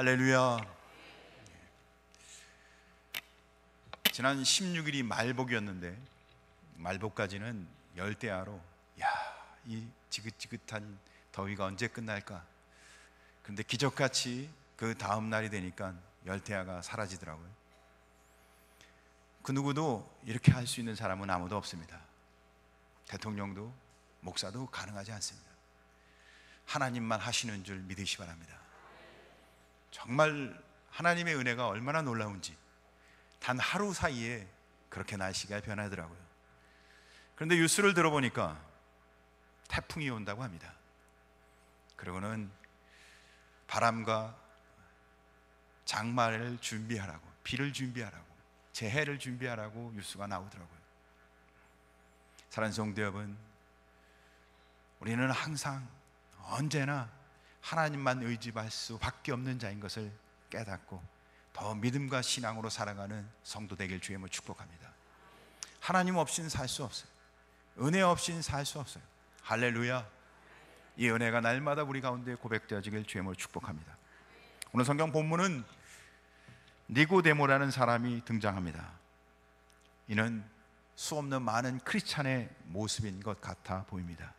할렐루야. 지난 16일이 말복이었는데 말복까지는 열대야로 이 지긋지긋한 더위가 언제 끝날까? 그런데 기적같이 그 다음 날이 되니까 열대야가 사라지더라고요. 그 누구도 이렇게 할 수 있는 사람은 아무도 없습니다. 대통령도 목사도 가능하지 않습니다. 하나님만 하시는 줄 믿으시 바랍니다. 정말 하나님의 은혜가 얼마나 놀라운지 단 하루 사이에 그렇게 날씨가 변하더라고요. 그런데 뉴스를 들어보니까 태풍이 온다고 합니다. 그리고는 바람과 장마를 준비하라고, 비를 준비하라고, 재해를 준비하라고 뉴스가 나오더라고요. 사랑하는 성도 여러분, 우리는 항상 언제나 하나님만 의지할 수밖에 없는 자인 것을 깨닫고 더 믿음과 신앙으로 살아가는 성도 되길 주님을 축복합니다. 하나님 없이는 살 수 없어요. 은혜 없이는 살 수 없어요. 할렐루야. 이 은혜가 날마다 우리 가운데 고백되어지길 주님을 축복합니다. 오늘 성경 본문은 니고데모라는 사람이 등장합니다. 이는 수없는 많은 크리스찬의 모습인 것 같아 보입니다.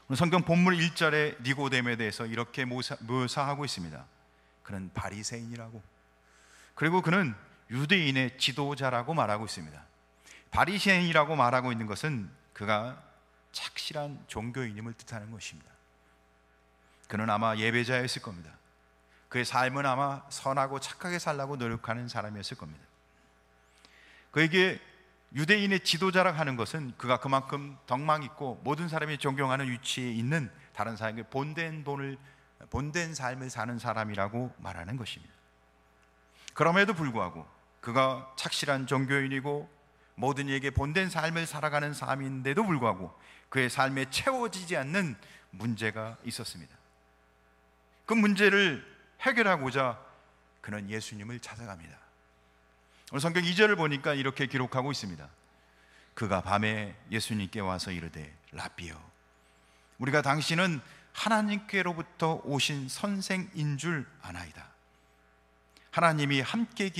오늘 성경 본문 1절에 니고데모에 대해서 이렇게 묘사하고 있습니다. 그는 바리새인이라고, 그리고 그는 유대인의 지도자라고 말하고 있습니다. 바리새인이라고 말하고 있는 것은 그가 착실한 종교인임을 뜻하는 것입니다. 그는 아마 예배자였을 겁니다. 그의 삶은 아마 선하고 착하게 살라고 노력하는 사람이었을 겁니다. 그에게 유대인의 지도자라고 하는 것은 그가 그만큼 덕망 있고 모든 사람이 존경하는 위치에 있는 다른 사람에게 본된 삶을 사는 사람이라고 말하는 것입니다. 그럼에도 불구하고 그가 착실한 종교인이고 모든 이에게 본된 삶을 살아가는 사람인데도 불구하고 그의 삶에 채워지지 않는 문제가 있었습니다. 그 문제를 해결하고자 그는 예수님을 찾아갑니다. 오늘 성경 2절을 보니까 이렇게 기록하고 있습니다. 그가 밤에 예수님께 와서 이르되 라삐여, 우리가 당신은 하나님께로부터 오신 선생인 줄 아나이다. 하나님이 함께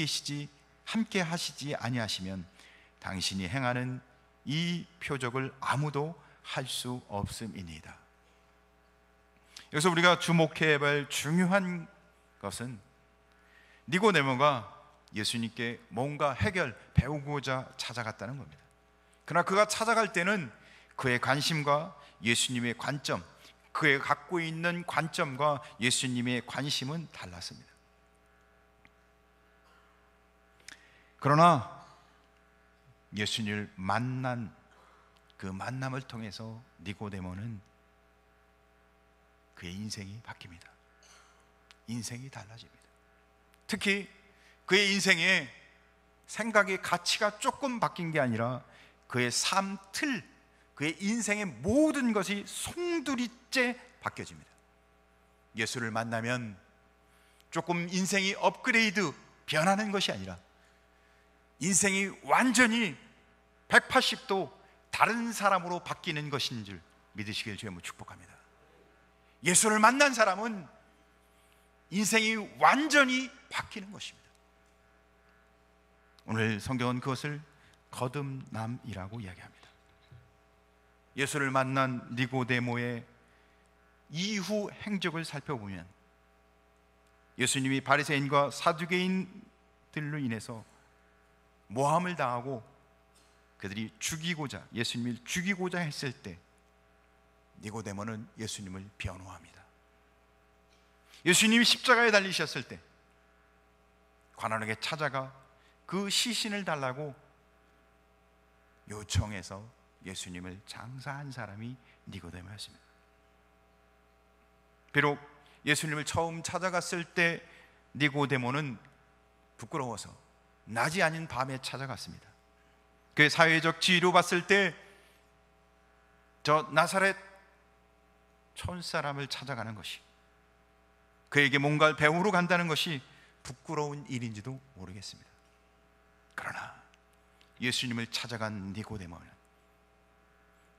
하시지 아니하시면 당신이 행하는 이 표적을 아무도 할 수 없음이니이다. 여기서 우리가 주목해야 할 중요한 것은 니고데모가 예수님께 뭔가 배우고자 찾아갔다는 겁니다. 그러나 그가 찾아갈 때는 그의 관심과 예수님의 관점, 그의 갖고 있는 관점과 예수님의 관심은 달랐습니다. 그러나 예수님을 만난 그 만남을 통해서 니고데모는 그의 인생이 바뀝니다. 인생이 달라집니다. 특히 그의 인생에 생각의 가치가 조금 바뀐 게 아니라 그의 삶 틀, 그의 인생의 모든 것이 송두리째 바뀌어집니다. 예수를 만나면 조금 인생이 업그레이드 변하는 것이 아니라 인생이 완전히 180도 다른 사람으로 바뀌는 것인 줄 믿으시길 주님을 축복합니다. 예수를 만난 사람은 인생이 완전히 바뀌는 것입니다. 오늘 성경은 그것을 거듭남이라고 이야기합니다. 예수를 만난 니고데모의 이후 행적을 살펴보면 예수님이 바리새인과 사두개인들로 인해서 모함을 당하고 그들이 예수님을 죽이고자 했을 때 니고데모는 예수님을 변호합니다. 예수님이 십자가에 달리셨을 때 관원에게 찾아가 그 시신을 달라고 요청해서 예수님을 장사한 사람이 니고데모였습니다. 비록 예수님을 처음 찾아갔을 때 니고데모는 부끄러워서 낮이 아닌 밤에 찾아갔습니다. 그의 사회적 지위로 봤을 때 저 나사렛 촌사람을 찾아가는 것이, 그에게 뭔가를 배우러 간다는 것이 부끄러운 일인지도 모르겠습니다. 그러나 예수님을 찾아간 니고데모는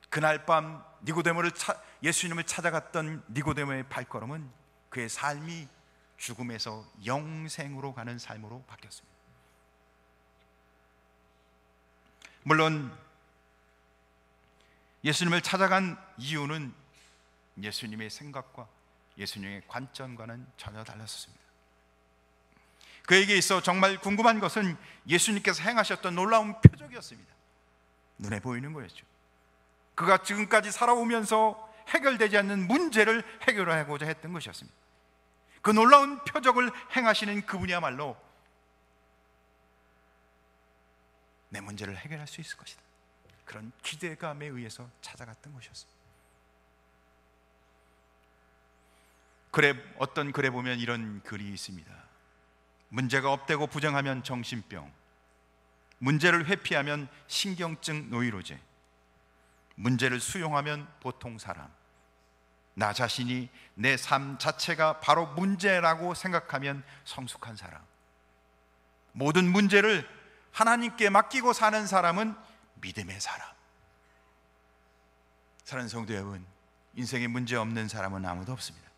그날 밤 예수님을 찾아갔던 니고데모의 발걸음은 그의 삶이 죽음에서 영생으로 가는 삶으로 바뀌었습니다. 물론 예수님을 찾아간 이유는 예수님의 생각과 예수님의 관점과는 전혀 달랐습니다. 그에게 있어 정말 궁금한 것은 예수님께서 행하셨던 놀라운 표적이었습니다. 눈에 보이는 거였죠. 그가 지금까지 살아오면서 해결되지 않는 문제를 해결하고자 했던 것이었습니다. 그 놀라운 표적을 행하시는 그분이야말로 내 문제를 해결할 수 있을 것이다, 그런 기대감에 의해서 찾아갔던 것이었습니다. 어떤 글에 보면 이런 글이 있습니다. 문제가 없대고 부정하면 정신병, 문제를 회피하면 신경증 노이로제, 문제를 수용하면 보통 사람, 나 자신이 내 삶 자체가 바로 문제라고 생각하면 성숙한 사람, 모든 문제를 하나님께 맡기고 사는 사람은 믿음의 사람. 사랑하는 성도 여러분, 인생에 문제 없는 사람은 아무도 없습니다.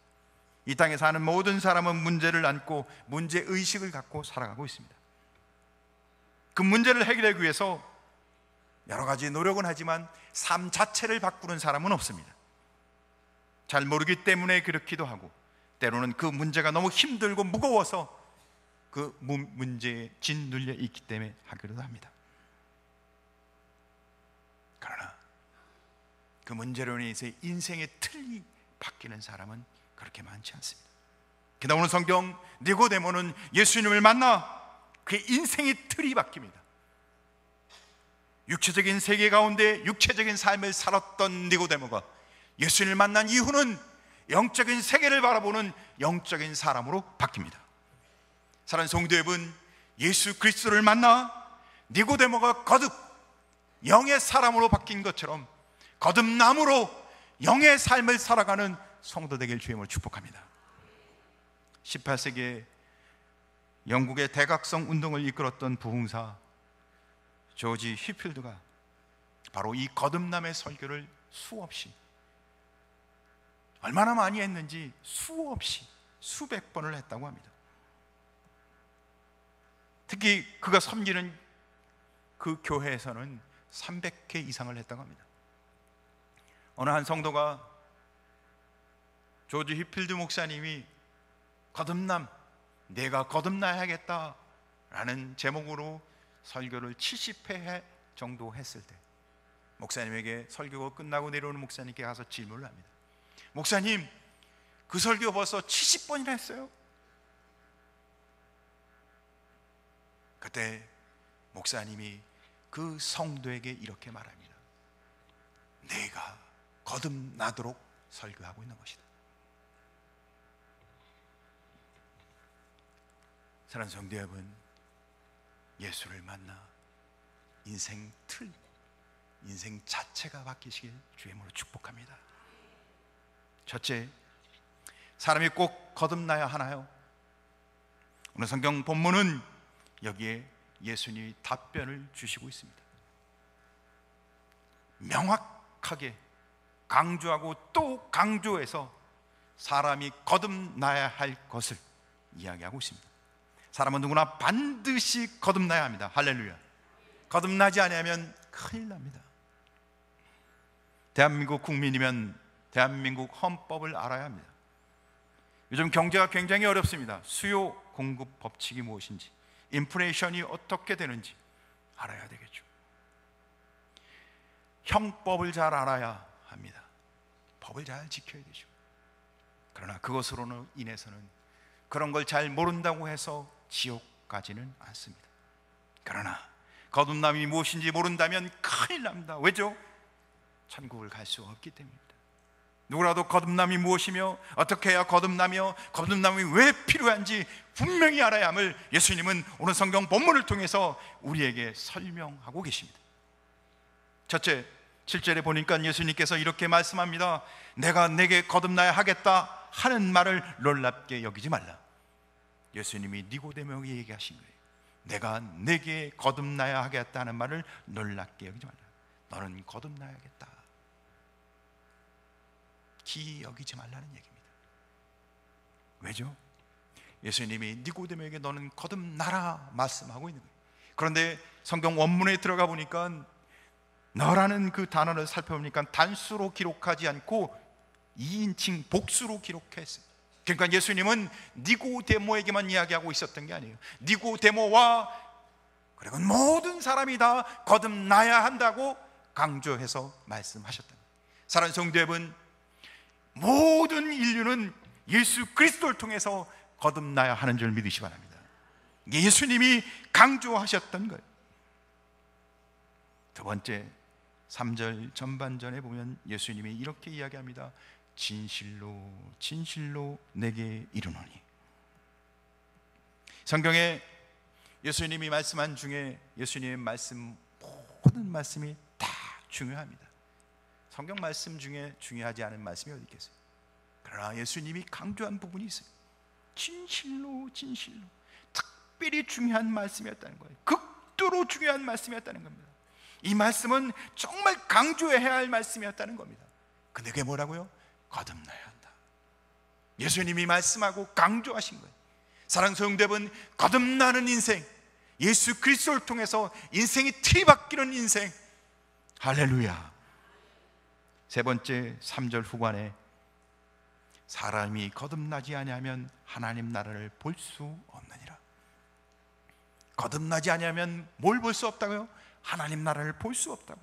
이 땅에 사는 모든 사람은 문제를 안고 문제의식을 갖고 살아가고 있습니다. 그 문제를 해결하기 위해서 여러 가지 노력은 하지만 삶 자체를 바꾸는 사람은 없습니다. 잘 모르기 때문에 그렇기도 하고, 때로는 그 문제가 너무 힘들고 무거워서 그 문제에 짓눌려 있기 때문에 하기도 합니다. 그러나 그 문제로 인해서 인생의 틀이 바뀌는 사람은 그렇게 많지 않습니다. 그러나 오늘 성경 니고데모는 예수님을 만나 그의 인생의 틀이 바뀝니다. 육체적인 세계 가운데 육체적인 삶을 살았던 니고데모가 예수님을 만난 이후는 영적인 세계를 바라보는 영적인 사람으로 바뀝니다. 사랑하는 성도 여러분, 예수 그리스도를 만나 니고데모가 거듭 영의 사람으로 바뀐 것처럼 거듭남으로 영의 삶을 살아가는 성도 되길 주임으로 축복합니다. 18세기에 영국의 대각성 운동을 이끌었던 부흥사 조지 휘필드가 바로 이 거듭남의 설교를 수없이, 얼마나 많이 했는지 수없이 수백 번을 했다고 합니다. 특히 그가 섬기는 그 교회에서는 300회 이상을 했다고 합니다. 어느 한 성도가 조지 휘필드 목사님이 거듭남, 내가 거듭나야겠다 라는 제목으로 설교를 70회 정도 했을 때 목사님에게 설교가 끝나고 내려오는 목사님께 가서 질문을 합니다. 목사님, 그 설교 벌써 70번이나 했어요. 그때 목사님이 그 성도에게 이렇게 말합니다. 내가 거듭나도록 설교하고 있는 것이다. 사랑하는 성도 여러분, 예수를 만나 인생 틀, 인생 자체가 바뀌시길 주님으로 축복합니다. 첫째, 사람이 꼭 거듭나야 하나요? 오늘 성경 본문은 여기에 예수님이 답변을 주시고 있습니다. 명확하게 강조하고 또 강조해서 사람이 거듭나야 할 것을 이야기하고 있습니다. 사람은 누구나 반드시 거듭나야 합니다. 할렐루야. 거듭나지 않으면 큰일 납니다. 대한민국 국민이면 대한민국 헌법을 알아야 합니다. 요즘 경제가 굉장히 어렵습니다. 수요 공급 법칙이 무엇인지, 인플레이션이 어떻게 되는지 알아야 되겠죠. 형법을 잘 알아야 합니다. 법을 잘 지켜야 되죠. 그러나 그것으로 인해서는 그런 걸 잘 모른다고 해서 지옥 가지는 않습니다. 그러나 거듭남이 무엇인지 모른다면 큰일 납니다. 왜죠? 천국을 갈 수 없기 때문입니다. 누구라도 거듭남이 무엇이며 어떻게 해야 거듭나며 거듭남이 왜 필요한지 분명히 알아야 함을 예수님은 오늘 성경 본문을 통해서 우리에게 설명하고 계십니다. 첫째, 7절에 보니까 예수님께서 이렇게 말씀합니다. 내가 내게 거듭나야 하겠다 하는 말을 놀랍게 여기지 말라. 예수님이 니고데모에게 얘기하신 거예요. 내가 내게 거듭나야 하겠다는 말을 놀랍게 여기지 말라. 너는 거듭나야겠다. 기이 여기지 말라는 얘기입니다. 왜죠? 예수님이 니고데모에게 너는 거듭나라 말씀하고 있는 거예요. 그런데 성경 원문에 들어가 보니까 너라는 그 단어를 살펴보니까 단수로 기록하지 않고 2인칭 복수로 기록했어요. 그러니까 예수님은 니고데모에게만 이야기하고 있었던 게 아니에요. 니고데모와 그리고 모든 사람이 다 거듭나야 한다고 강조해서 말씀하셨다. 사랑하는 성도 여러분, 모든 인류는 예수 그리스도를 통해서 거듭나야 하는 줄 믿으시기 바랍니다. 예수님이 강조하셨던 거예요. 두 번째, 3절 전반전에 보면 예수님이 이렇게 이야기합니다. 진실로 진실로 내게 이르노니. 성경에 예수님이 말씀한 중에 예수님의 말씀, 모든 말씀이 다 중요합니다. 성경 말씀 중에 중요하지 않은 말씀이 어디 있겠어요? 그러나 예수님이 강조한 부분이 있어요. 진실로 진실로, 특별히 중요한 말씀이었다는 거예요. 극도로 중요한 말씀이었다는 겁니다. 이 말씀은 정말 강조해야 할 말씀이었다는 겁니다. 근데 그게 뭐라고요? 거듭나야 한다. 예수님이 말씀하고 강조하신 거예요. 사랑하는 성도 여러분, 거듭나는 인생, 예수 그리스도를 통해서 인생이 틀이 바뀌는 인생, 할렐루야. 세 번째, 3절 후반에 사람이 거듭나지 아니하면 하나님 나라를 볼 수 없느니라. 거듭나지 아니하면 뭘 볼 수 없다고요? 하나님 나라를 볼 수 없다고.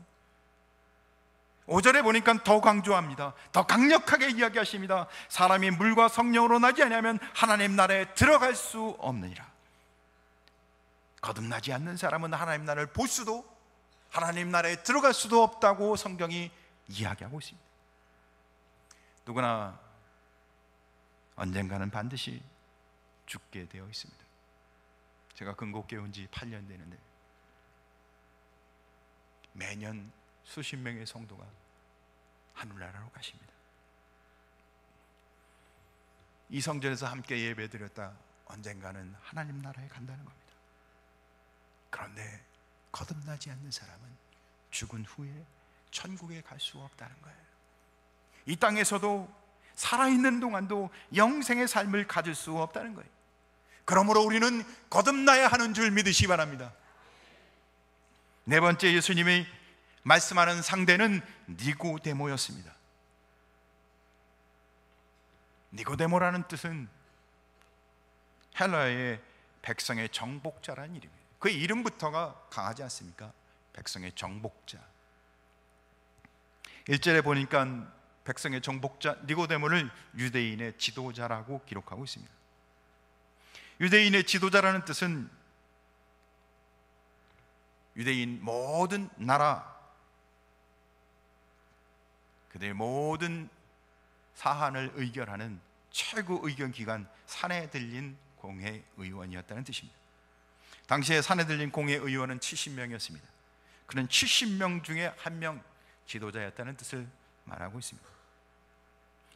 5절에 보니까 더 강조합니다. 더 강력하게 이야기하십니다. 사람이 물과 성령으로 나지 아니하면 하나님 나라에 들어갈 수 없느니라. 거듭나지 않는 사람은 하나님 나라를 볼 수도, 하나님 나라에 들어갈 수도 없다고 성경이 이야기하고 있습니다. 누구나 언젠가는 반드시 죽게 되어 있습니다. 제가 근곡교회 온 지 8년 되는데 매년 수십 명의 성도가 하늘나라로 가십니다. 이 성전에서 함께 예배드렸다 언젠가는 하나님 나라에 간다는 겁니다. 그런데 거듭나지 않는 사람은 죽은 후에 천국에 갈 수 없다는 거예요. 이 땅에서도 살아있는 동안도 영생의 삶을 가질 수 없다는 거예요. 그러므로 우리는 거듭나야 하는 줄 믿으시기 바랍니다. 네 번째, 예수님이 말씀하는 상대는 니고데모였습니다. 니고데모라는 뜻은 헬라어의 백성의 정복자라는 이름이에요. 그 이름부터가 강하지 않습니까? 백성의 정복자. 1절에 보니까 백성의 정복자 니고데모를 유대인의 지도자라고 기록하고 있습니다. 유대인의 지도자라는 뜻은 유대인 모든 나라, 그들의 모든 사안을 의결하는 최고 의견기관 사내들린 공회의원이었다는 뜻입니다. 당시에 사내들린 공회의원은 70명이었습니다. 그는 70명 중에 한 명 지도자였다는 뜻을 말하고 있습니다.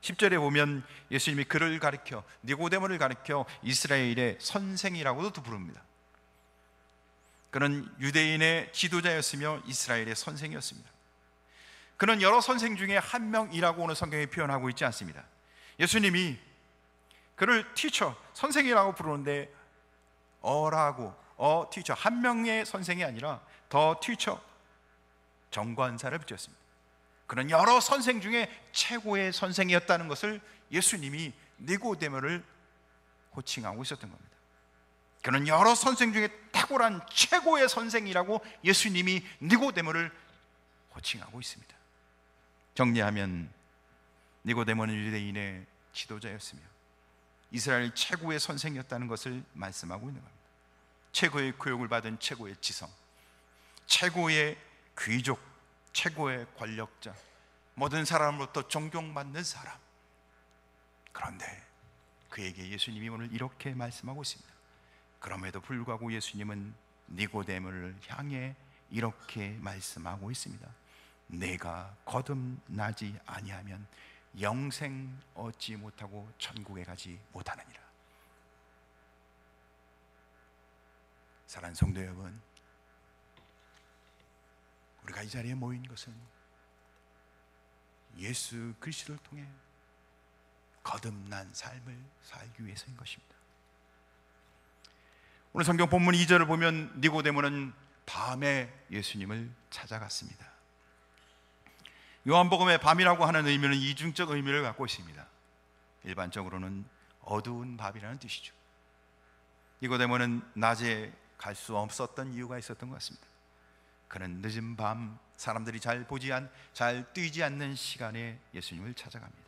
10절에 보면 예수님이 그를 가리켜, 니고데모를 가리켜 이스라엘의 선생이라고도 부릅니다. 그는 유대인의 지도자였으며 이스라엘의 선생이었습니다. 그는 여러 선생 중에 한 명이라고 오늘 성경에 표현하고 있지 않습니다. 예수님이 그를 티처, 선생이라고 부르는데 티처, 한 명의 선생이 아니라 더 티처, 정관사를 붙였습니다. 그는 여러 선생 중에 최고의 선생이었다는 것을 예수님이 니고데모를 호칭하고 있었던 겁니다. 그는 여러 선생 중에 탁월한 최고의 선생이라고 예수님이 니고데모를 호칭하고 있습니다. 정리하면 니고데모는 유대인의 지도자였으며 이스라엘 최고의 선생이었다는 것을 말씀하고 있는 겁니다. 최고의 교육을 받은 최고의 지성, 최고의 귀족, 최고의 권력자, 모든 사람으로부터 존경받는 사람. 그런데 그에게 예수님이 오늘 이렇게 말씀하고 있습니다. 그럼에도 불구하고 예수님은 니고데모를 향해 이렇게 말씀하고 있습니다. 내가 거듭나지 아니하면 영생 얻지 못하고 천국에 가지 못하느니라. 사랑하는 성도 여러분, 우리가 이 자리에 모인 것은 예수 그리스도를 통해 거듭난 삶을 살기 위해서인 것입니다. 오늘 성경 본문 2절을 보면 니고데모는 밤에 예수님을 찾아갔습니다. 요한복음의 밤이라고 하는 의미는 이중적 의미를 갖고 있습니다. 일반적으로는 어두운 밤이라는 뜻이죠. 니고데모는 낮에 갈 수 없었던 이유가 있었던 것 같습니다. 그는 늦은 밤 사람들이 잘 뛰지 않는 시간에 예수님을 찾아갑니다.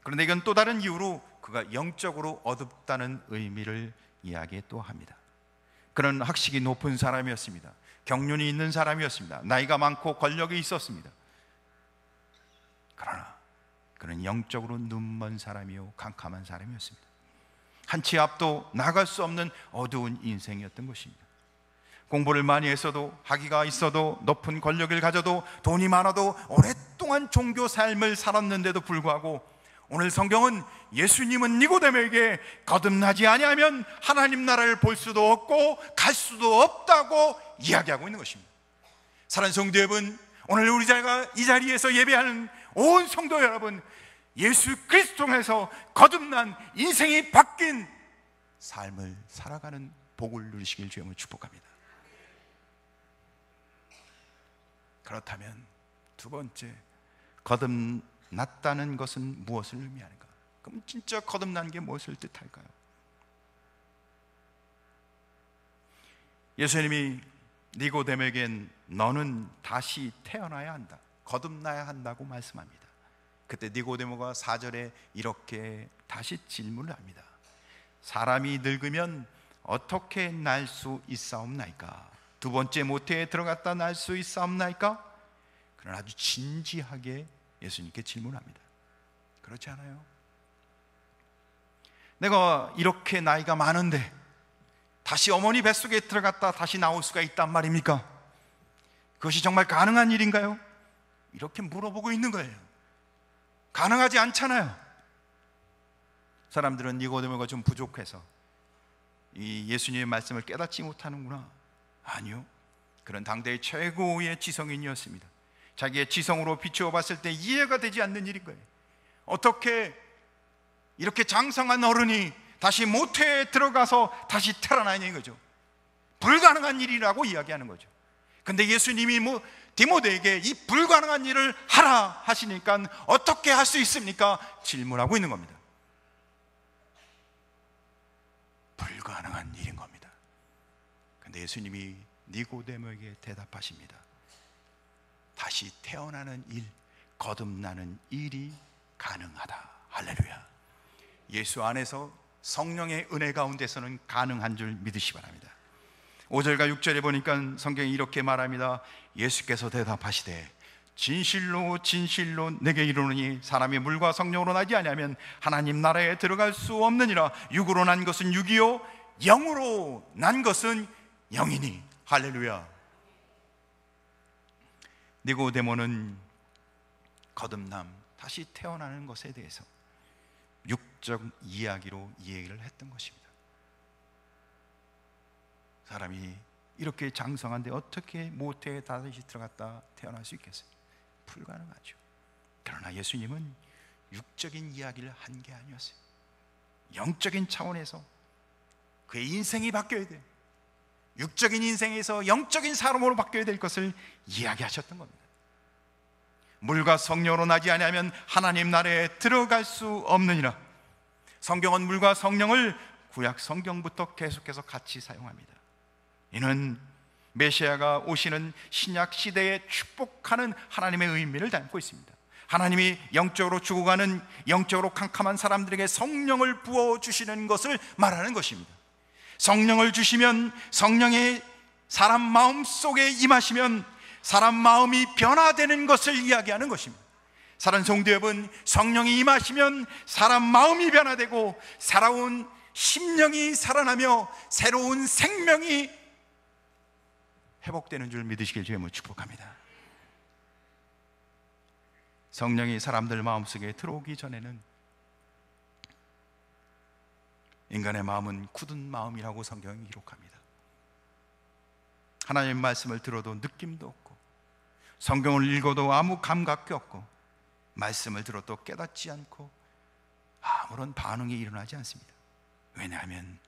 그런데 이건 또 다른 이유로 그가 영적으로 어둡다는 의미를 이야기 또 합니다. 그는 학식이 높은 사람이었습니다. 경륜이 있는 사람이었습니다. 나이가 많고 권력이 있었습니다. 그러나 그는 영적으로 눈먼 사람이요 캄캄한 사람이었습니다. 한 치 앞도 나갈 수 없는 어두운 인생이었던 것입니다. 공부를 많이 했어도, 학위가 있어도, 높은 권력을 가져도, 돈이 많아도, 오랫동안 종교 삶을 살았는데도 불구하고 오늘 성경은 예수님은 니고데모에게 거듭나지 아니하면 하나님 나라를 볼 수도 없고 갈 수도 없다고 이야기하고 있는 것입니다. 사랑하는 성도 여러분, 오늘 우리 이 자리에서 예배하는 온 성도 여러분, 예수 그리스도 통해서 거듭난 인생이 바뀐 삶을 살아가는 복을 누리시길 주님을 축복합니다. 그렇다면 두 번째, 거듭났다는 것은 무엇을 의미하는가? 그럼 진짜 거듭난 게 무엇을 뜻할까요? 예수님이 니고데모에겐 너는 다시 태어나야 한다, 거듭나야 한다고 말씀합니다. 그때 니고데모가 4절에 이렇게 다시 질문을 합니다. 사람이 늙으면 어떻게 날 수 있사옵나이까? 두 번째 모태에 들어갔다 날 수 있사옵나이까? 그러나 아주 진지하게 예수님께 질문합니다. 그렇지 않아요? 내가 이렇게 나이가 많은데 다시 어머니 뱃속에 들어갔다 다시 나올 수가 있단 말입니까? 그것이 정말 가능한 일인가요? 이렇게 물어보고 있는 거예요. 가능하지 않잖아요. 사람들은 니고데모가 좀 부족해서 이 예수님의 말씀을 깨닫지 못하는구나. 아니요, 그는 당대의 최고의 지성인이었습니다. 자기의 지성으로 비추어 봤을 때 이해가 되지 않는 일인 거예요. 어떻게 이렇게 장성한 어른이 다시 모태에 들어가서 다시 태어나냐 이거죠. 불가능한 일이라고 이야기하는 거죠. 근데 예수님이 디모데에게 이 불가능한 일을 하라 하시니까 어떻게 할 수 있습니까? 질문하고 있는 겁니다. 불가능한 일인 겁니다. 근데 예수님이 니고데모에게 대답하십니다. 다시 태어나는 일, 거듭나는 일이 가능하다. 할렐루야. 예수 안에서 성령의 은혜 가운데서는 가능한 줄 믿으시기 바랍니다. 5절과 6절에 보니까 성경이 이렇게 말합니다. 예수께서 대답하시되 진실로 진실로 내게 이르노니 사람이 물과 성령으로 나지 아니하면 하나님 나라에 들어갈 수 없느니라. 육으로 난 것은 육이요 영으로 난 것은 영이니. 할렐루야. 니고데모는 거듭남, 다시 태어나는 것에 대해서 육적 이야기로 이해를 했던 것입니다. 사람이 이렇게 장성한데 어떻게 모태에 다시 들어갔다 태어날 수 있겠어요? 불가능하죠. 그러나 예수님은 육적인 이야기를 한 게 아니었어요. 영적인 차원에서 그의 인생이 바뀌어야 돼요. 육적인 인생에서 영적인 사람으로 바뀌어야 될 것을 이야기하셨던 겁니다. 물과 성령으로 나지 아니하면 하나님 나라에 들어갈 수 없느니라. 성경은 물과 성령을 구약 성경부터 계속해서 같이 사용합니다. 이는 메시아가 오시는 신약 시대에 축복하는 하나님의 의미를 담고 있습니다. 하나님이 영적으로 죽어가는 영적으로 캄캄한 사람들에게 성령을 부어주시는 것을 말하는 것입니다. 성령을 주시면, 성령의 사람 마음 속에 임하시면 사람 마음이 변화되는 것을 이야기하는 것입니다. 사랑하는 성도 여러분, 성령이 임하시면 사람 마음이 변화되고 살아온 심령이 살아나며 새로운 생명이 회복되는 줄 믿으시길 주님을 축복합니다. 성령이 사람들 마음속에 들어오기 전에는 인간의 마음은 굳은 마음이라고 성경이 기록합니다. 하나님의 말씀을 들어도 느낌도 없고, 성경을 읽어도 아무 감각도 없고, 말씀을 들어도 깨닫지 않고 아무런 반응이 일어나지 않습니다. 왜냐하면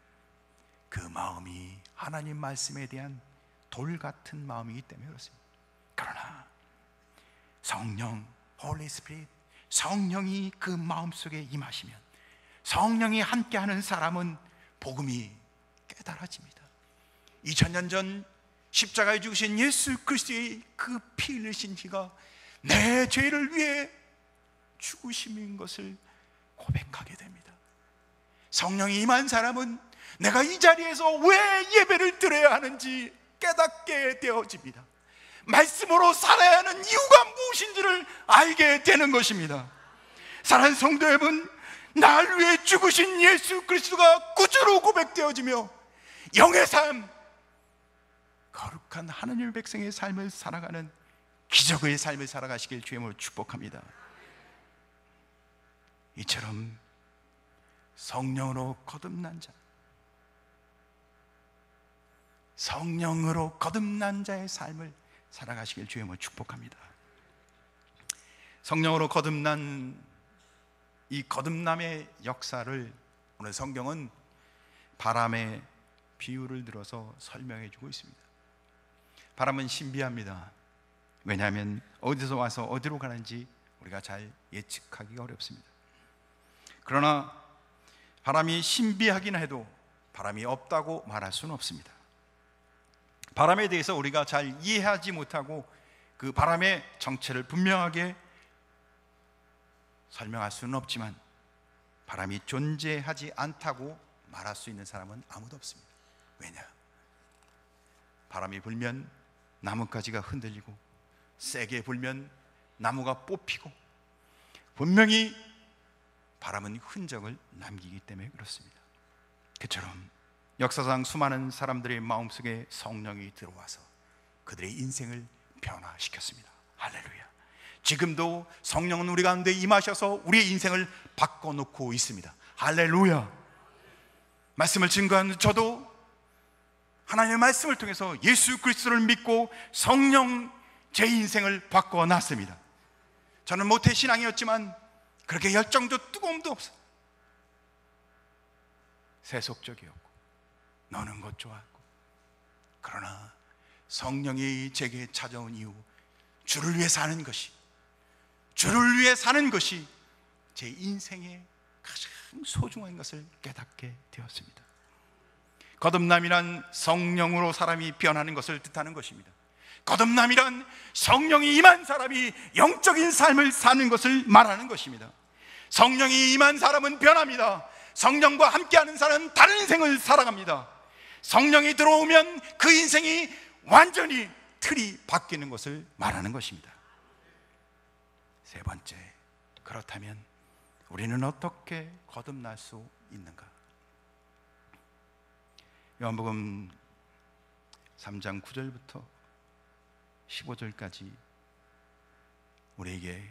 그 마음이 하나님 말씀에 대한 돌 같은 마음이기 때문에 그렇습니다. 그러나 성령, Holy Spirit, 성령이 그 마음속에 임하시면, 성령이 함께하는 사람은 복음이 깨달아집니다. 2000년 전 십자가에 죽으신 예수 그리스도의 그 피 흘리신 피가 내 죄를 위해 죽으심인 것을 고백하게 됩니다. 성령이 임한 사람은 내가 이 자리에서 왜 예배를 드려야 하는지 깨닫게 되어집니다. 말씀으로 살아야 하는 이유가 무엇인지를 알게 되는 것입니다. 사랑하는 성도 여러분, 날 위해 죽으신 예수 그리스도가 구주로 고백되어지며 영의 삶, 거룩한 하나님의 백성의 삶을 살아가는 기적의 삶을 살아가시길 주의 이름으로 축복합니다. 이처럼 성령으로 거듭난 자, 성령으로 거듭난 자의 삶을 살아가시길 주의 이름으로 축복합니다. 성령으로 거듭난 이 거듭남의 역사를 오늘 성경은 바람의 비유를 들어서 설명해 주고 있습니다. 바람은 신비합니다. 왜냐하면 어디서 와서 어디로 가는지 우리가 잘 예측하기가 어렵습니다. 그러나 바람이 신비하긴 해도 바람이 없다고 말할 수는 없습니다. 바람에 대해서 우리가 잘 이해하지 못하고 그 바람의 정체를 분명하게 설명할 수는 없지만 바람이 존재하지 않다고 말할 수 있는 사람은 아무도 없습니다. 왜냐? 바람이 불면 나뭇가지가 흔들리고 세게 불면 나무가 뽑히고 분명히 바람은 흔적을 남기기 때문에 그렇습니다. 그처럼 역사상 수많은 사람들의 마음속에 성령이 들어와서 그들의 인생을 변화시켰습니다. 할렐루야. 지금도 성령은 우리 가운데 임하셔서 우리의 인생을 바꿔놓고 있습니다. 할렐루야. 말씀을 증거하는 저도 하나님의 말씀을 통해서 예수 그리스도를 믿고 성령 제 인생을 바꿔놨습니다. 저는 모태신앙이었지만 그렇게 열정도 뜨거움도 없어요. 세속적이었고 노는 것 좋아하고. 그러나 성령이 제게 찾아온 이후 주를 위해 사는 것이, 주를 위해 사는 것이 제 인생의 가장 소중한 것을 깨닫게 되었습니다. 거듭남이란 성령으로 사람이 변하는 것을 뜻하는 것입니다. 거듭남이란 성령이 임한 사람이 영적인 삶을 사는 것을 말하는 것입니다. 성령이 임한 사람은 변합니다. 성령과 함께하는 사람은 다른 인생을 살아갑니다. 성령이 들어오면 그 인생이 완전히 틀이 바뀌는 것을 말하는 것입니다. 세 번째, 그렇다면 우리는 어떻게 거듭날 수 있는가? 요한복음 3장 9절부터 15절까지 우리에게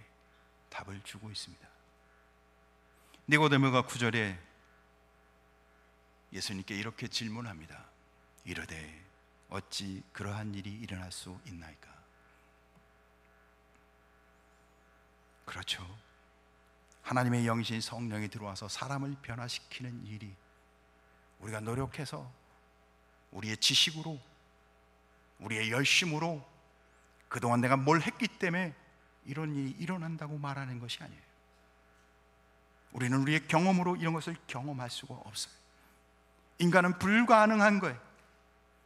답을 주고 있습니다. 니고데모가 9절에 예수님께 이렇게 질문합니다. 이르되 어찌 그러한 일이 일어날 수 있나이까? 그렇죠. 하나님의 영이신 성령이 들어와서 사람을 변화시키는 일이 우리가 노력해서 우리의 지식으로, 우리의 열심으로 그동안 내가 뭘 했기 때문에 이런 일이 일어난다고 말하는 것이 아니에요. 우리는 우리의 경험으로 이런 것을 경험할 수가 없어요. 인간은 불가능한 거예요.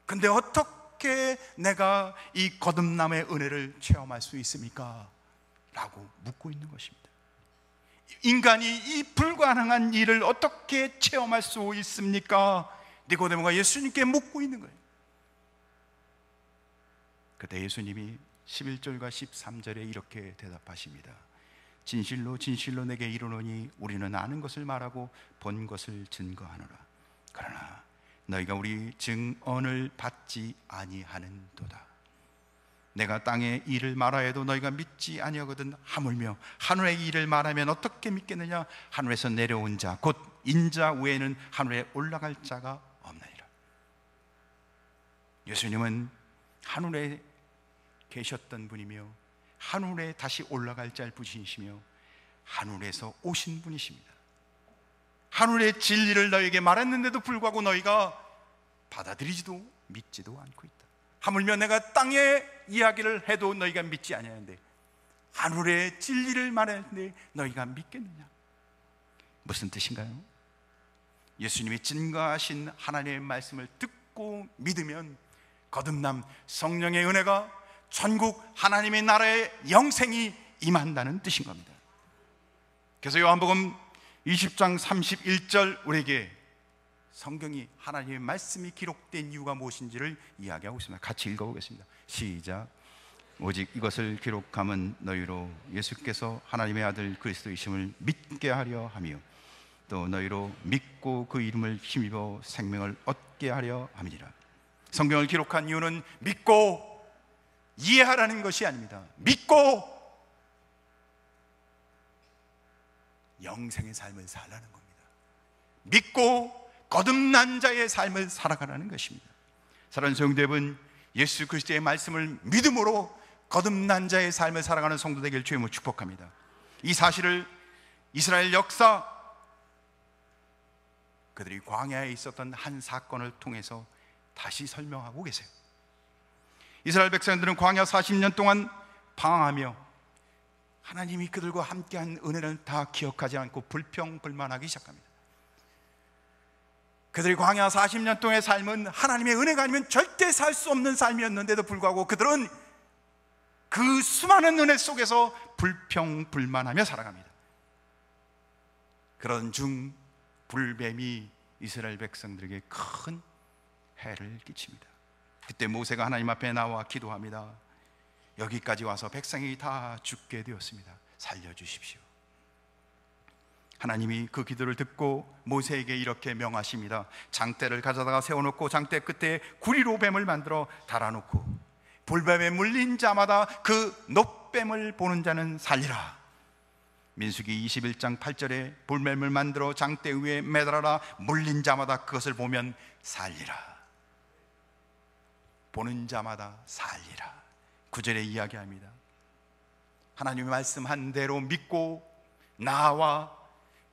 근데 어떻게 내가 이 거듭남의 은혜를 체험할 수 있습니까? 라고 묻고 있는 것입니다. 인간이 이 불가능한 일을 어떻게 체험할 수 있습니까? 니고데모가 예수님께 묻고 있는 거예요. 그때 예수님이 11절과 13절에 이렇게 대답하십니다. 진실로 진실로 내게 이르노니 우리는 아는 것을 말하고 본 것을 증거하노라. 그러나 너희가 우리 증언을 받지 아니하는도다. 내가 땅의 일을 말하여도 너희가 믿지 아니하거든. 하물며 하늘의 일을 말하면 어떻게 믿겠느냐? 하늘에서 내려온 자 곧 인자 외에는 하늘에 올라갈 자가 없느니라. 예수님은 하늘에 계셨던 분이며 하늘에 다시 올라갈 자일 분이시며 하늘에서 오신 분이십니다. 하늘의 진리를 너에게 말했는데도 불구하고 너희가 받아들이지도 믿지도 않고 있다. 하물며 내가 땅의 이야기를 해도 너희가 믿지 아니하는데 하늘의 진리를 말하는데 너희가 믿겠느냐? 무슨 뜻인가요? 예수님이 증거하신 하나님의 말씀을 듣고 믿으면 거듭남 성령의 은혜가 천국 하나님의 나라의 영생이 임한다는 뜻인 겁니다. 그래서 요한복음 20장 31절 우리에게 성경이 하나님의 말씀이 기록된 이유가 무엇인지를 이야기하고 있습니다. 같이 읽어보겠습니다. 시작. 오직 이것을 기록함은 너희로 예수께서 하나님의 아들 그리스도이심을 믿게 하려 하며 또 너희로 믿고 그 이름을 힘입어 생명을 얻게 하려 함이니라. 성경을 기록한 이유는 믿고 이해하라는 것이 아닙니다. 믿고 영생의 삶을 살라는 겁니다. 믿고 거듭난 자의 삶을 살아가라는 것입니다. 사랑하는 성도 여러분, 예수 그리스도의 말씀을 믿음으로 거듭난 자의 삶을 살아가는 성도 되기를 주님으로 축복합니다. 이 사실을 이스라엘 역사, 그들이 광야에 있었던 한 사건을 통해서 다시 설명하고 계세요. 이스라엘 백성들은 광야 40년 동안 방황하며 하나님이 그들과 함께한 은혜를 다 기억하지 않고 불평불만하기 시작합니다. 그들이 광야 40년 동안의 삶은 하나님의 은혜가 아니면 절대 살 수 없는 삶이었는데도 불구하고 그들은 그 수많은 은혜 속에서 불평불만하며 살아갑니다. 그런 중 불뱀이 이스라엘 백성들에게 큰 해를 끼칩니다. 그때 모세가 하나님 앞에 나와 기도합니다. 여기까지 와서 백성이 다 죽게 되었습니다. 살려주십시오. 하나님이 그 기도를 듣고 모세에게 이렇게 명하십니다. 장대를 가져다가 세워놓고 장대 끝에 구리로 뱀을 만들어 달아놓고 불뱀에 물린 자마다 그 놋뱀을 보는 자는 살리라. 민수기 21장 8절에 불뱀을 만들어 장대 위에 매달아라. 물린 자마다 그것을 보면 살리라. 보는 자마다 살리라. 9절에 이야기합니다. 하나님의 말씀한 대로 믿고 나와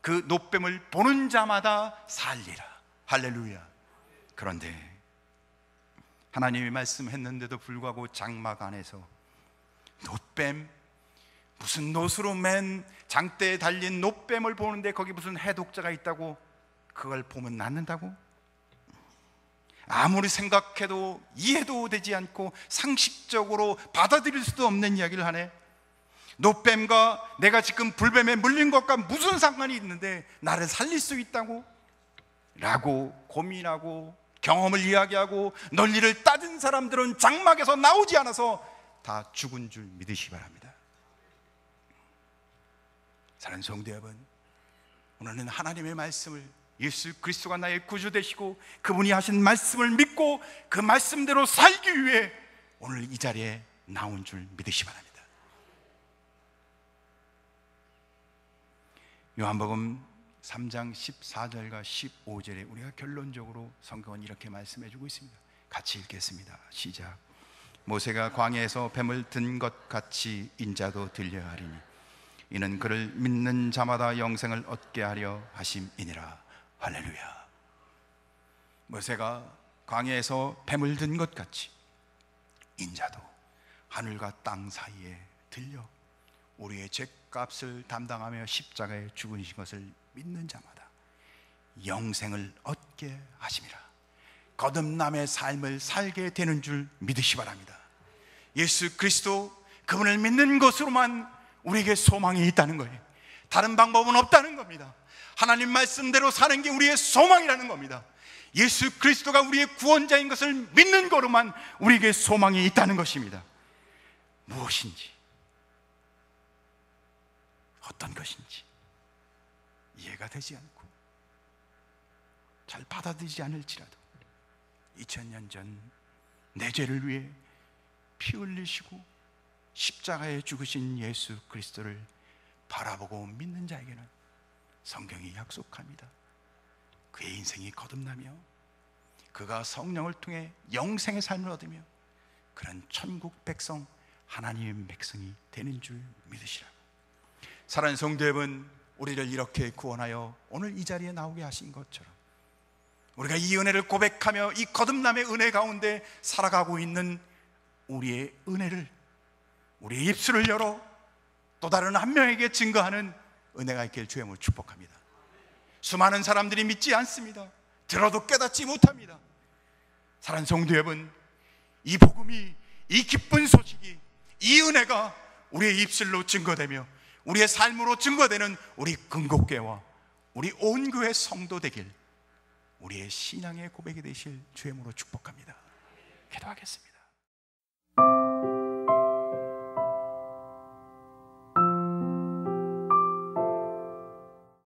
그 놋뱀을 보는 자마다 살리라. 할렐루야. 그런데 하나님이 말씀했는데도 불구하고 장막 안에서 놋뱀, 무슨 놋으로 맨 장대에 달린 놋뱀을 보는데 거기 무슨 해독자가 있다고 그걸 보면 낫는다고? 아무리 생각해도 이해도 되지 않고 상식적으로 받아들일 수도 없는 이야기를 하네. 놋뱀과 내가 지금 불뱀에 물린 것과 무슨 상관이 있는데 나를 살릴 수 있다고? 라고 고민하고 경험을 이야기하고 논리를 따진 사람들은 장막에서 나오지 않아서 다 죽은 줄 믿으시기 바랍니다. 사랑하는 성도 여러분, 오늘은 하나님의 말씀을, 예수 그리스도가 나의 구주 되시고 그분이 하신 말씀을 믿고 그 말씀대로 살기 위해 오늘 이 자리에 나온 줄 믿으시기 바랍니다. 요한복음 3장 14절과 15절에 우리가 결론적으로 성경은 이렇게 말씀해 주고 있습니다. 같이 읽겠습니다. 시작. 모세가 광야에서 뱀을 든 것 같이 인자도 들려 하리니 이는 그를 믿는 자마다 영생을 얻게 하려 하심이니라. 할렐루야. 모세가 광야에서 뱀을 든 것 같이 인자도 하늘과 땅 사이에 들려 우리의 죄값을 담당하며 십자가에 죽으신 것을 믿는 자마다 영생을 얻게 하심이라. 거듭남의 삶을 살게 되는 줄 믿으시 바랍니다. 예수 그리스도 그분을 믿는 것으로만 우리에게 소망이 있다는 거예요. 다른 방법은 없다는 겁니다. 하나님 말씀대로 사는 게 우리의 소망이라는 겁니다. 예수 그리스도가 우리의 구원자인 것을 믿는 거로만 우리에게 소망이 있다는 것입니다. 무엇인지, 어떤 것인지 이해가 되지 않고 잘 받아들이지 않을지라도 2000년 전 내 죄를 위해 피 흘리시고 십자가에 죽으신 예수 그리스도를 바라보고 믿는 자에게는 성경이 약속합니다. 그의 인생이 거듭나며 그가 성령을 통해 영생의 삶을 얻으며 그런 천국 백성, 하나님의 백성이 되는 줄 믿으시라고. 사랑하는 성도 여러분, 우리를 이렇게 구원하여 오늘 이 자리에 나오게 하신 것처럼 우리가 이 은혜를 고백하며 이 거듭남의 은혜 가운데 살아가고 있는 우리의 은혜를, 우리의 입술을 열어 또 다른 한 명에게 증거하는 은혜가 있길 주의 이름으로 축복합니다. 수많은 사람들이 믿지 않습니다. 들어도 깨닫지 못합니다. 사랑하는 성도 여러분, 이 복음이, 이 기쁜 소식이, 이 은혜가 우리의 입술로 증거되며 우리의 삶으로 증거되는 우리 근곡교회와 우리 온 교회 성도 되길, 우리의 신앙의 고백이 되실 주의 이름으로 축복합니다. 기도하겠습니다.